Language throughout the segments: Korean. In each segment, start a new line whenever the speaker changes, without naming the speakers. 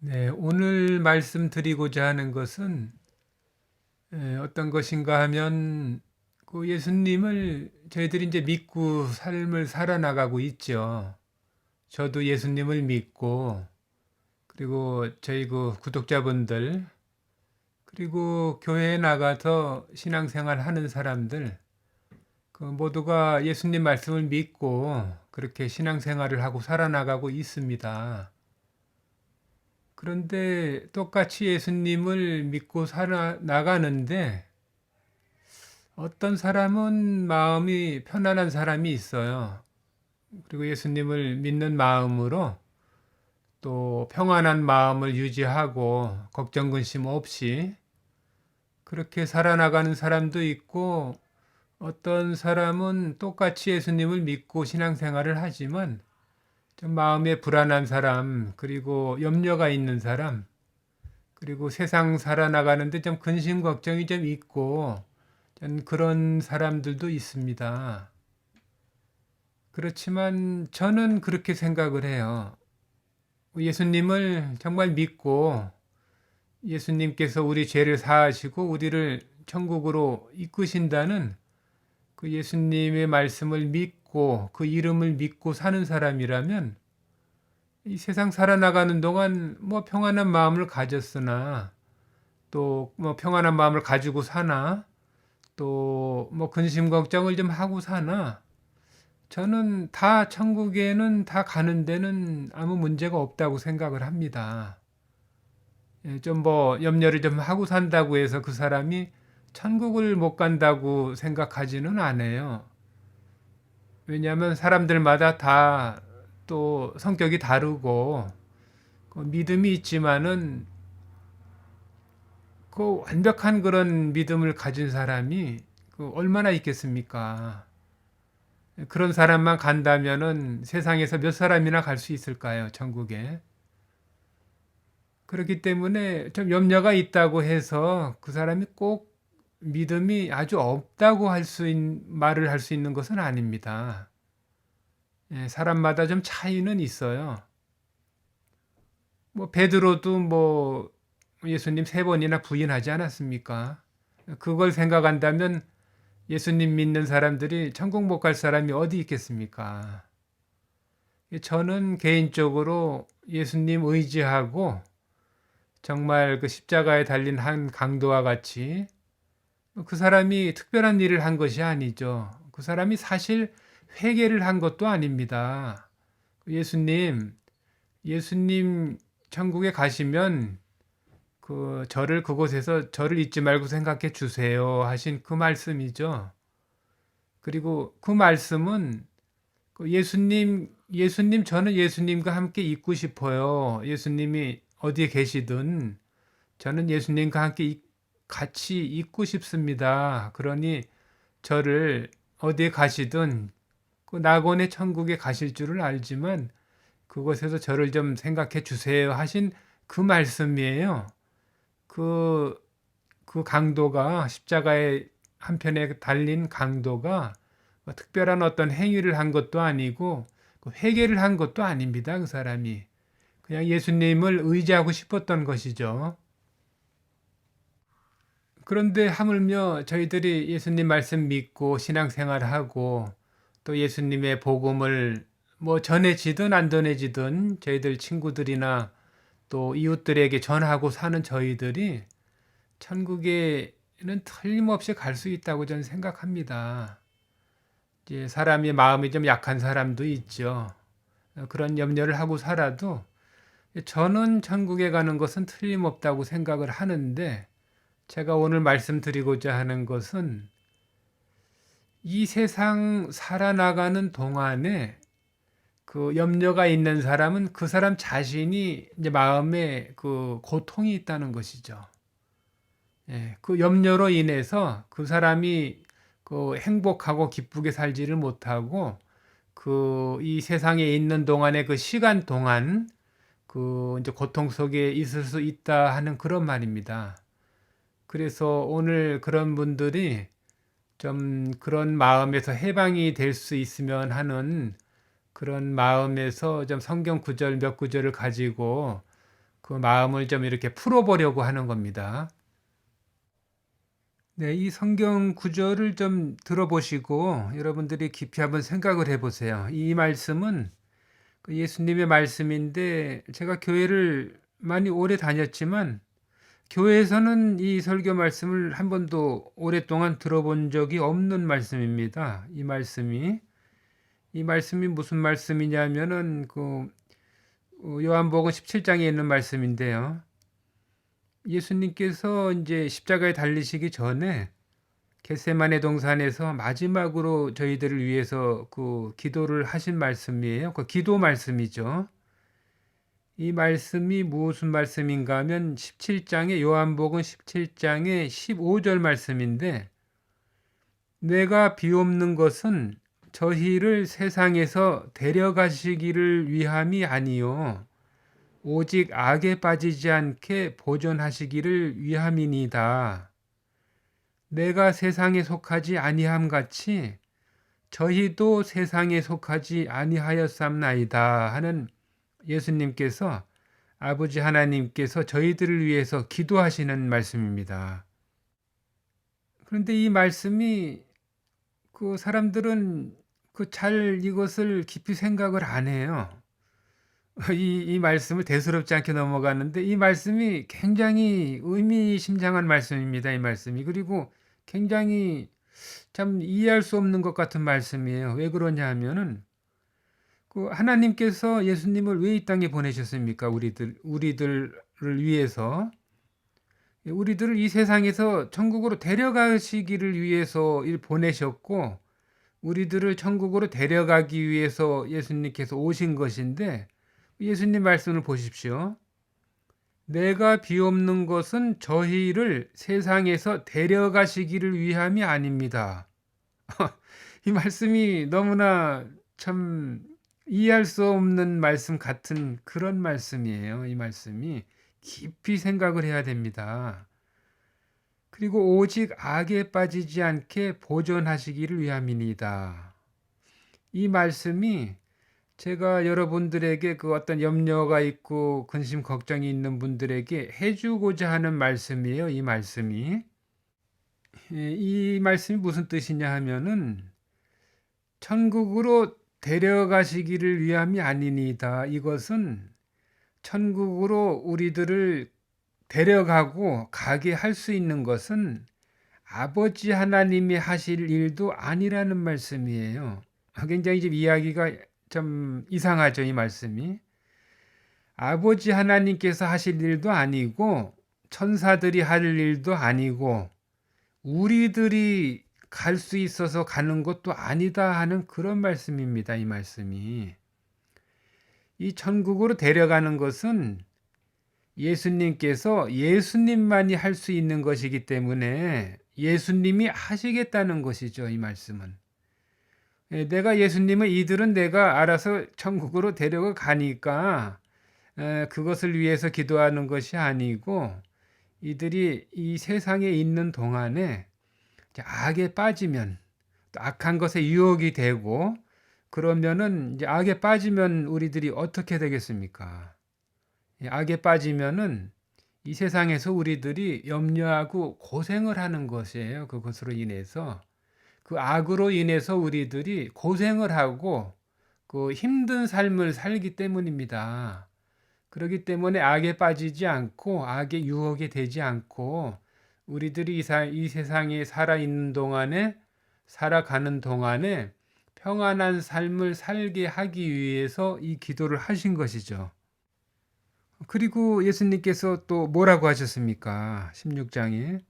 네, 오늘 말씀드리고자 하는 것은 어떤 것인가 하면 그 예수님을 저희들이 이제 믿고 삶을 살아나가고 있죠. 저도 예수님을 믿고 그리고 저희 그 구독자분들 그리고 교회에 나가서 신앙생활 하는 사람들 그 모두가 예수님 말씀을 믿고 그렇게 신앙생활을 하고 살아나가고 있습니다. 그런데 똑같이 예수님을 믿고 살아나가는데 어떤 사람은 마음이 편안한 사람이 있어요. 그리고 예수님을 믿는 마음으로 또 평안한 마음을 유지하고 걱정 근심 없이 그렇게 살아나가는 사람도 있고, 어떤 사람은 똑같이 예수님을 믿고 신앙생활을 하지만 좀 마음에 불안한 사람, 그리고 염려가 있는 사람, 그리고 세상 살아나가는데 좀 근심 걱정이 좀 있고, 전 그런 사람들도 있습니다. 그렇지만 저는 그렇게 생각을 해요. 예수님을 정말 믿고 예수님께서 우리 죄를 사하시고 우리를 천국으로 이끄신다는 그 예수님의 말씀을 믿고 그 이름을 믿고 사는 사람이라면 이 세상 살아나가는 동안 뭐 평안한 마음을 가졌으나 또 뭐 평안한 마음을 가지고 사나 또 뭐 근심 걱정을 좀 하고 사나 저는 다 천국에는 다 가는 데는 아무 문제가 없다고 생각을 합니다. 좀 뭐 염려를 좀 하고 산다고 해서 그 사람이 천국을 못 간다고 생각하지는 않아요. 왜냐하면 사람들마다 다 또 성격이 다르고 그 믿음이 있지만은 그 완벽한 그런 믿음을 가진 사람이 그 얼마나 있겠습니까? 그런 사람만 간다면은 세상에서 몇 사람이나 갈 수 있을까요? 천국에. 그렇기 때문에 좀 염려가 있다고 해서 그 사람이 꼭 믿음이 아주 없다고 말을 할 수 있는 것은 아닙니다. 사람마다 좀 차이는 있어요. 뭐 베드로도 뭐 예수님 세 번이나 부인하지 않았습니까? 그걸 생각한다면 예수님 믿는 사람들이 천국 못 갈 사람이 어디 있겠습니까? 저는 개인적으로 예수님 의지하고 정말 그 십자가에 달린 한 강도와 같이 그 사람이 특별한 일을 한 것이 아니죠. 그 사람이 사실 회개를 한 것도 아닙니다. 예수님 천국에 가시면 그곳에서 저를 잊지 말고 생각해 주세요 하신 그 말씀이죠. 그리고 그 말씀은 예수님 저는 예수님과 함께 있고 싶어요. 예수님이 어디에 계시든 저는 예수님과 같이 있고 싶습니다. 그러니 저를 어디에 가시든 그 낙원의 천국에 가실 줄을 알지만 그곳에서 저를 좀 생각해 주세요 하신 그 말씀이에요. 그, 그 강도가 십자가의 한편에 달린 강도가 뭐 특별한 어떤 행위를 한 것도 아니고 그 회개를 한 것도 아닙니다. 그 사람이 그냥 예수님을 의지하고 싶었던 것이죠. 그런데 하물며 저희들이 예수님 말씀 믿고 신앙생활하고 또 예수님의 복음을 뭐 전해지든 안 전해지든 저희들 친구들이나 또 이웃들에게 전하고 사는 저희들이 천국에는 틀림없이 갈 수 있다고 저는 생각합니다. 이제 사람의 마음이 좀 약한 사람도 있죠. 그런 염려를 하고 살아도 저는 천국에 가는 것은 틀림없다고 생각을 하는데 제가 오늘 말씀드리고자 하는 것은 이 세상 살아나가는 동안에 그 염려가 있는 사람은 그 사람 자신이 이제 마음에 그 고통이 있다는 것이죠. 그 염려로 인해서 그 사람이 그 행복하고 기쁘게 살지를 못하고 그 이 세상에 있는 동안의 그 시간 동안 그 이제 고통 속에 있을 수 있다 하는 그런 말입니다. 그래서 오늘 그런 분들이 좀 그런 마음에서 해방이 될 수 있으면 하는 그런 마음에서 좀 성경 구절 몇 구절을 가지고 그 마음을 좀 이렇게 풀어보려고 하는 겁니다. 네, 이 성경 구절을 좀 들어보시고 여러분들이 깊이 한번 생각을 해보세요. 이 말씀은 그 예수님의 말씀인데 제가 교회를 많이 오래 다녔지만 교회에서는 이 설교 말씀을 한 번도 오랫동안 들어본 적이 없는 말씀입니다. 이 말씀이 무슨 말씀이냐면은 그 요한복음 17장에 있는 말씀인데요. 예수님께서 이제 십자가에 달리시기 전에 겟세마네 동산에서 마지막으로 저희들을 위해서 그 기도를 하신 말씀이에요. 그 기도 말씀이죠. 이 말씀이 무슨 말씀인가 하면 17장의 요한복음 17장의 15절 말씀인데 내가 비옵는 것은 저희를 세상에서 데려가시기를 위함이 아니요 오직 악에 빠지지 않게 보존하시기를 위함이니이다. 내가 세상에 속하지 아니함 같이 저희도 세상에 속하지 아니하였삼나이다 하는 예수님께서 아버지 하나님께서 저희들을 위해서 기도하시는 말씀입니다. 그런데 이 말씀이 그 사람들은 이것을 깊이 생각을 안 해요. 이 말씀을 대수롭지 않게 넘어가는데 이 말씀이 굉장히 의미심장한 말씀입니다. 이 말씀이. 그리고 굉장히 참 이해할 수 없는 것 같은 말씀이에요. 왜 그러냐 하면은 그 하나님께서 예수님을 왜 이 땅에 보내셨습니까? 우리들을 위해서. 우리들을 이 세상에서 천국으로 데려가시기를 위해서 보내셨고 우리들을 천국으로 데려가기 위해서 예수님께서 오신 것인데 예수님 말씀을 보십시오. 내가 비옵는 것은 저희를 세상에서 데려가시기를 위함이 아닙니다. 이 말씀이 너무나 참 이해할 수 없는 말씀 같은 그런 말씀이에요. 이 말씀이 깊이 생각을 해야 됩니다. 그리고 오직 악에 빠지지 않게 보존하시기를 위함이니이다. 이 말씀이 제가 여러분들에게 그 어떤 염려가 있고 근심 걱정이 있는 분들에게 해주고자 하는 말씀이에요. 이 말씀이. 이 말씀이 무슨 뜻이냐 하면은 천국으로 데려가시기를 위함이 아니니이다. 이것은 천국으로 우리들을 데려가고 가게 할 수 있는 것은 아버지 하나님이 하실 일도 아니라는 말씀이에요. 굉장히 좀 이야기가 좀 이상하죠, 이 말씀이. 아버지 하나님께서 하실 일도 아니고 천사들이 할 일도 아니고 우리들이 갈 수 있어서 가는 것도 아니다 하는 그런 말씀입니다. 이 말씀이. 이 천국으로 데려가는 것은 예수님께서 예수님만이 할 수 있는 것이기 때문에 예수님이 하시겠다는 것이죠. 이 말씀은. 내가 예수님은 이들은 내가 알아서 천국으로 데려가 가니까 그것을 위해서 기도하는 것이 아니고 이들이 이 세상에 있는 동안에 악에 빠지면 또 악한 것에 유혹이 되고 그러면은 이제 악에 빠지면 우리들이 어떻게 되겠습니까? 악에 빠지면은 이 세상에서 우리들이 염려하고 고생을 하는 것이에요. 그것으로 인해서 그 악으로 인해서 우리들이 고생을 하고 그 힘든 삶을 살기 때문입니다. 그렇기 때문에 악에 빠지지 않고 악의 유혹이 되지 않고 우리들이 이 세상에 살아가는 동안에 평안한 삶을 살게 하기 위해서 이 기도를 하신 것이죠. 그리고 예수님께서 또 뭐라고 하셨습니까? 16장에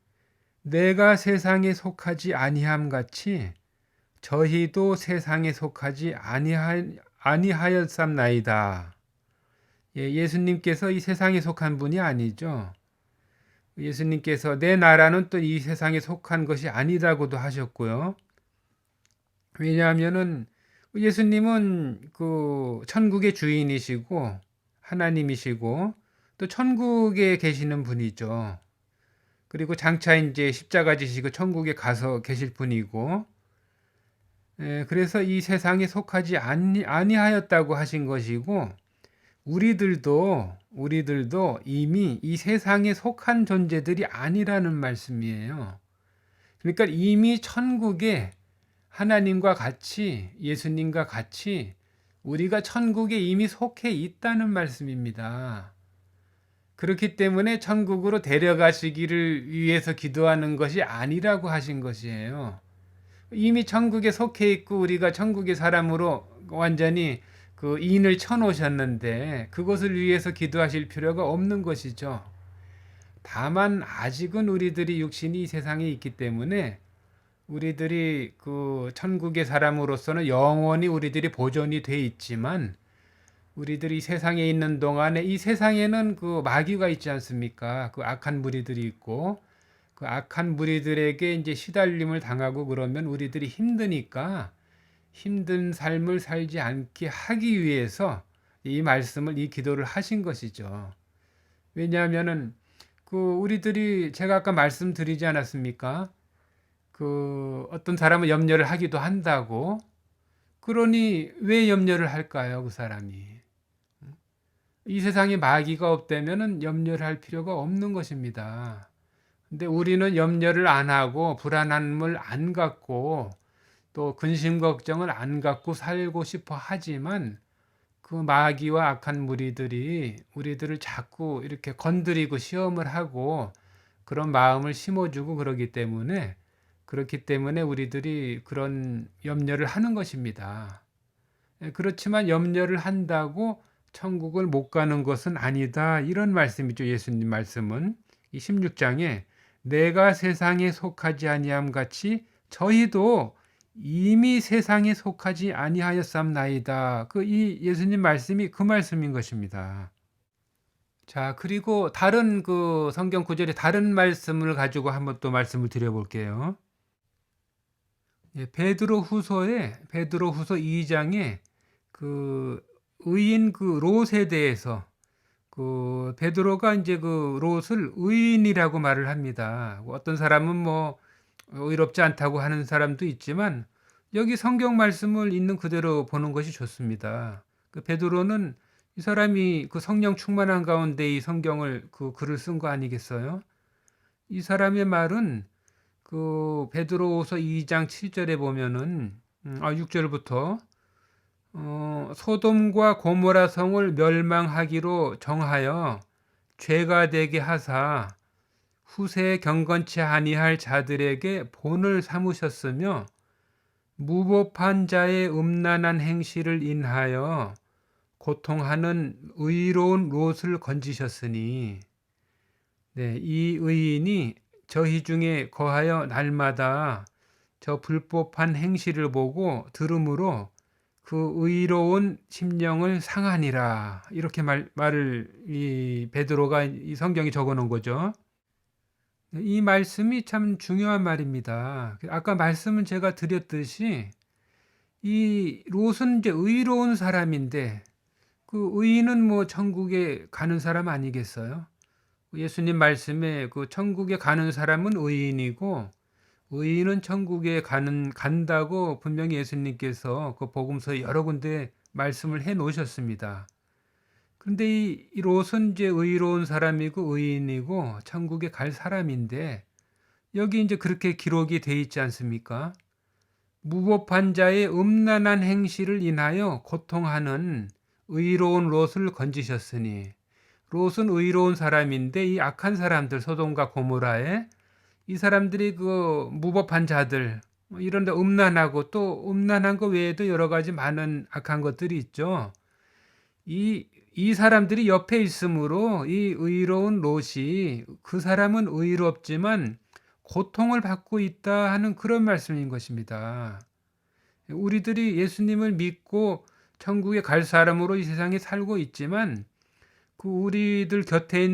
내가 세상에 속하지 아니함 같이 저희도 세상에 속하지 아니하였삼나이다. 예수님께서 이 세상에 속한 분이 아니죠. 예수님께서 내 나라는 또 이 세상에 속한 것이 아니다고도 하셨고요. 왜냐하면은 예수님은 그 천국의 주인이시고 하나님이시고 또 천국에 계시는 분이죠. 그리고 장차 이제 십자가 지시고 천국에 가서 계실 분이고 그래서 이 세상에 속하지 아니하였다고 하신 것이고 우리들도 이미 이 세상에 속한 존재들이 아니라는 말씀이에요. 그러니까 이미 천국에 하나님과 같이, 예수님과 같이 우리가 천국에 이미 속해 있다는 말씀입니다. 그렇기 때문에 천국으로 데려가시기를 위해서 기도하는 것이 아니라고 하신 것이에요. 이미 천국에 속해 있고 우리가 천국의 사람으로 완전히 그 인을 쳐놓으셨는데 그것을 위해서 기도하실 필요가 없는 것이죠. 다만 아직은 우리들이 육신이 이 세상에 있기 때문에 우리들이 그 천국의 사람으로서는 영원히 우리들이 보존이 돼 있지만 우리들이 세상에 있는 동안에 이 세상에는 그 마귀가 있지 않습니까? 그 악한 무리들이 있고 그 악한 무리들에게 이제 시달림을 당하고 그러면 우리들이 힘드니까 힘든 삶을 살지 않게 하기 위해서 이 말씀을, 이 기도를 하신 것이죠. 왜냐하면은 그 우리들이 제가 아까 말씀드리지 않았습니까? 그 어떤 사람은 염려를 하기도 한다고. 그러니 왜 염려를 할까요, 그 사람이? 이 세상에 마귀가 없다면은 염려를 할 필요가 없는 것입니다. 근데 우리는 염려를 안 하고 불안함을 안 갖고 또 근심 걱정을 안 갖고 살고 싶어 하지만 그 마귀와 악한 무리들이 우리들을 자꾸 이렇게 건드리고 시험을 하고 그런 마음을 심어주고 그렇기 때문에 우리들이 그런 염려를 하는 것입니다. 그렇지만 염려를 한다고 천국을 못 가는 것은 아니다. 이런 말씀이죠. 예수님 말씀은 이 16장에 내가 세상에 속하지 아니함 같이 저희도 이미 세상에 속하지 아니하였삼나이다. 이 예수님 말씀이 그 말씀인 것입니다. 자, 그리고 다른 그 성경 구절의 다른 말씀을 가지고 한번 또 말씀을 드려볼게요. 베드로후서 2장에 그 의인 그 롯에 대해서 그 베드로가 이제 그 롯을 의인이라고 말을 합니다. 어떤 사람은 뭐 의롭지 않다고 하는 사람도 있지만 여기 성경 말씀을 있는 그대로 보는 것이 좋습니다. 그 베드로는 이 사람이 그 성령 충만한 가운데 이 성경을 그 글을 쓴 거 아니겠어요? 이 사람의 말은 그 베드로후서 2장 7절에 보면은 6절부터 소돔과 고모라 성을 멸망하기로 정하여 죄가 되게 하사 후세에 경건치 아니할 자들에게 본을 삼으셨으며 무법한 자의 음란한 행실을 인하여 고통하는 의로운 롯을 건지셨으니 이 의인이 저희 중에 거하여 날마다 저 불법한 행실을 보고 들음으로 그 의로운 심령을 상하니라. 이렇게 말을 이 베드로가 이 성경에 적어 놓은 거죠. 이 말씀이 참 중요한 말입니다. 아까 말씀은 제가 드렸듯이 이 롯은 이제 의로운 사람인데 그 의인은 뭐 천국에 가는 사람 아니겠어요? 예수님 말씀에 그 천국에 가는 사람은 의인이고 의인은 천국에 간다고 분명히 예수님께서 그 복음서에 여러 군데 말씀을 해 놓으셨습니다. 그런데 이 롯은 이제 의로운 사람이고 의인이고 천국에 갈 사람인데 여기 이제 그렇게 기록이 돼 있지 않습니까? 무법한 자의 음란한 행실을 인하여 고통하는 의로운 롯을 건지셨으니 롯은 의로운 사람인데 이 악한 사람들 소돔과 고모라에 이 사람들이 그 무법한 자들 이런 데 음란하고 또 음란한 거 외에도 여러 가지 많은 악한 것들이 있죠. 이 사람들이 옆에 있으므로 이 의로운 롯이 그 사람은 의롭지만 고통을 받고 있다 하는 그런 말씀인 것입니다. 우리들이 예수님을 믿고 천국에 갈 사람으로 이 세상에 살고 있지만 그 우리들 곁에 있는